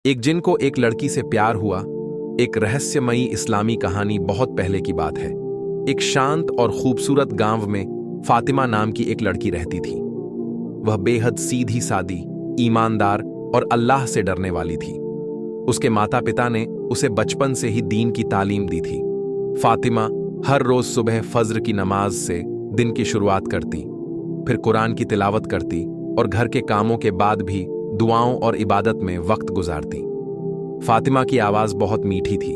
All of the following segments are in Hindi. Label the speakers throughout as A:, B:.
A: एक जिन को एक लड़की से प्यार हुआ। एक रहस्यमयी इस्लामी कहानी बहुत पहले की बात है। एक शांत और खूबसूरत गांव में फातिमा नाम की एक लड़की रहती थी। वह बेहद सीधी सादी, ईमानदार और अल्लाह से डरने वाली थी। उसके माता पिता ने उसे बचपन से ही दीन की तालीम दी थी। फातिमा हर रोज सुबह फज्र की नमाज से दिन की शुरुआत करती, फिर कुरान की तिलावत करती और घर के कामों के बाद भी दुआओं और इबादत में वक्त गुजारती। फातिमा की आवाज बहुत मीठी थी।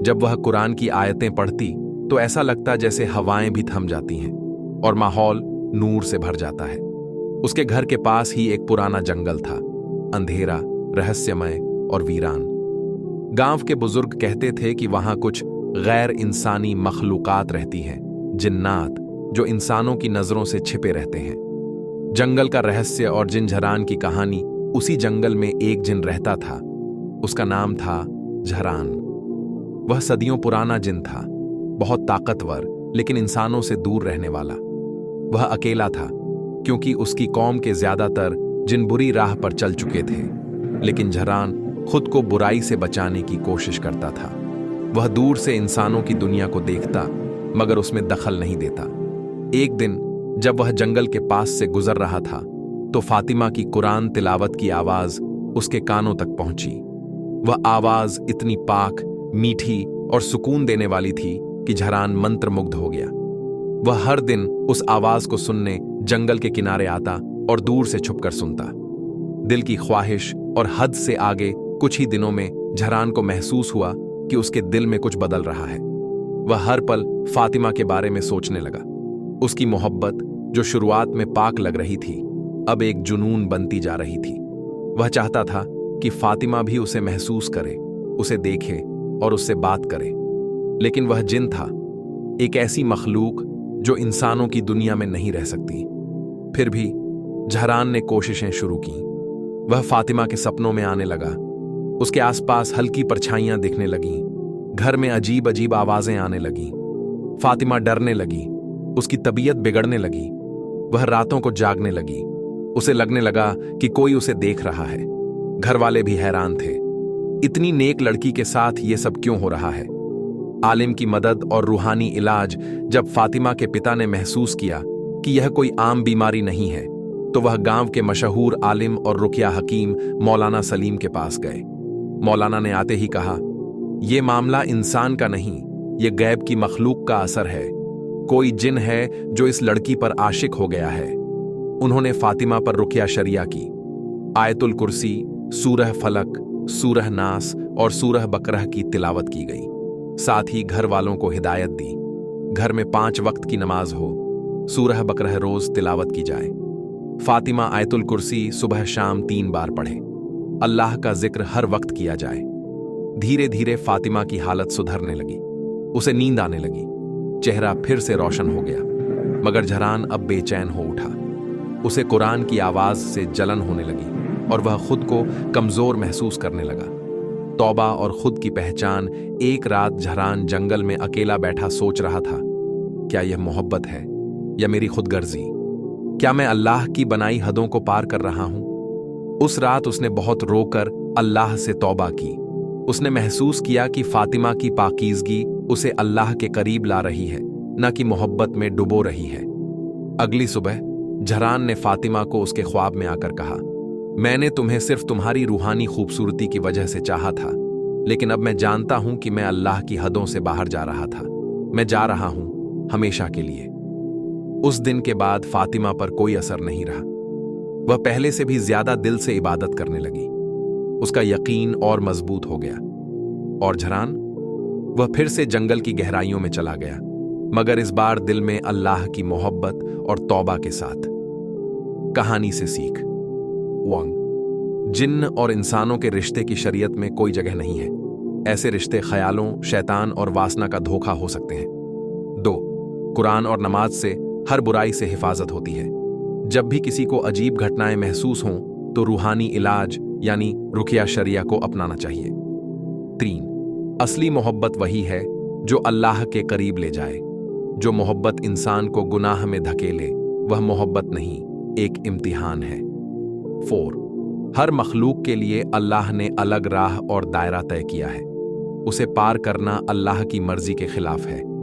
A: जब वह कुरान की आयतें पढ़ती तो ऐसा लगता जैसे हवाएं भी थम जाती हैं और माहौल नूर से भर जाता है। उसके घर के पास ही एक पुराना जंगल था, अंधेरा, रहस्यमय और वीरान। गांव के बुजुर्ग कहते थे कि वहां कुछ गैर इंसानी मखलूकात रहती हैं, जिन्नात, जो इंसानों की नजरों से छिपे रहते हैं। जंगल का रहस्य और जिन-झरान की कहानी। उसी जंगल में एक जिन रहता था। उसका नाम था झरान। वह सदियों पुराना जिन था, बहुत ताकतवर, लेकिन इंसानों से दूर रहने वाला। वह अकेला था क्योंकि उसकी कौम के ज्यादातर जिन बुरी राह पर चल चुके थे, लेकिन झरान खुद को बुराई से बचाने की कोशिश करता था। वह दूर से इंसानों की दुनिया को देखता, मगर उसमें दखल नहीं देता। एक दिन जब वह जंगल के पास से गुजर रहा था तो फातिमा की कुरान तिलावत की आवाज उसके कानों तक पहुंची। वह आवाज इतनी पाक, मीठी और सुकून देने वाली थी कि झरान मंत्रमुग्ध हो गया। वह हर दिन उस आवाज को सुनने जंगल के किनारे आता और दूर से छुपकर सुनता। दिल की ख्वाहिश और हद से आगे कुछ ही दिनों में झरान को महसूस हुआ कि उसके दिल में कुछ बदल रहा है। वह हर पल फातिमा के बारे में सोचने लगा। उसकी मोहब्बत, जो शुरुआत में पाक लग रही थी, अब एक जुनून बनती जा रही थी। वह चाहता था कि फातिमा भी उसे महसूस करे, उसे देखे और उससे बात करे। लेकिन वह जिन था, एक ऐसी मखलूक जो इंसानों की दुनिया में नहीं रह सकती। फिर भी झरान ने कोशिशें शुरू की। वह फातिमा के सपनों में आने लगा। उसके आसपास हल्की परछाइयां दिखने लगीं। घर में अजीब अजीब आवाजें आने लगीं। फातिमा डरने लगी। उसकी तबीयत बिगड़ने लगी। वह रातों को जागने लगी। उसे लगने लगा कि कोई उसे देख रहा है। घर वाले भी हैरान थे। इतनी नेक लड़की के साथ ये सब क्यों हो रहा है? आलिम की मदद और रूहानी इलाज। जब फातिमा के पिता ने महसूस किया कि यह कोई आम बीमारी नहीं है, तो वह गांव के मशहूर आलिम और रुकिया हकीम मौलाना सलीम के पास गए। मौलाना ने आते ही कहा, यह मामला इंसान का नहीं, यह गैब की मखलूक का असर है। कोई जिन है जो इस लड़की पर आशिक हो गया है। उन्होंने फातिमा पर रुकिया शरिया की। आयतुल कुर्सी, सूरह फलक, सूरह नास और सूरह बकरह की तिलावत की गई। साथ ही घर वालों को हिदायत दी, घर में 5 वक्त की नमाज हो, सूरह बकरह रोज तिलावत की जाए। फातिमा आयतुल कुर्सी सुबह शाम 3 बार पढ़े। अल्लाह का जिक्र हर वक्त किया जाए। धीरे धीरे फातिमा की हालत सुधरने लगी। उसे नींद आने लगी। चेहरा फिर से रोशन हो गया। मगर झरान अब बेचैन हो उठा। उसे कुरान की आवाज से जलन होने लगी और वह खुद को कमजोर महसूस करने लगा। तौबा और खुद की पहचान। एक रात झरान जंगल में अकेला बैठा सोच रहा था, क्या यह मोहब्बत है या मेरी खुदगर्जी? क्या मैं अल्लाह की बनाई हदों को पार कर रहा हूं? उस रात उसने बहुत रोकर अल्लाह से तौबा की। उसने महसूस किया कि फातिमा की पाकीज़गी उसे अल्लाह के करीब ला रही है, न कि मोहब्बत में डुबो रही है। अगली सुबह झरान ने फातिमा को उसके ख्वाब में आकर कहा, मैंने तुम्हें सिर्फ तुम्हारी रूहानी खूबसूरती की वजह से चाहा था, लेकिन अब मैं जानता हूं कि मैं अल्लाह की हदों से बाहर जा रहा था। मैं जा रहा हूं हमेशा के लिए। उस दिन के बाद फातिमा पर कोई असर नहीं रहा। वह पहले से भी ज्यादा दिल से इबादत करने लगी। उसका यकीन और मजबूत हो गया। और झरान, वह फिर से जंगल की गहराइयों में चला गया, मगर इस बार दिल में अल्लाह की मोहब्बत और तौबा के साथ। कहानी से सीख। 1. जिन्न और इंसानों के रिश्ते की शरीयत में कोई जगह नहीं है। ऐसे रिश्ते ख्यालों, शैतान और वासना का धोखा हो सकते हैं। 2. कुरान और नमाज से हर बुराई से हिफाजत होती है। जब भी किसी को अजीब घटनाएं महसूस हों तो रूहानी इलाज यानी रुकिया शरिया को अपनाना चाहिए। 3. असली मोहब्बत वही है जो अल्लाह के करीब ले जाए। जो मोहब्बत इंसान को गुनाह में धकेले, वह मोहब्बत नहीं, एक इम्तिहान है। 4. हर मखलूक के लिए अल्लाह ने अलग राह और दायरा तय किया है। उसे पार करना अल्लाह की मर्जी के खिलाफ है।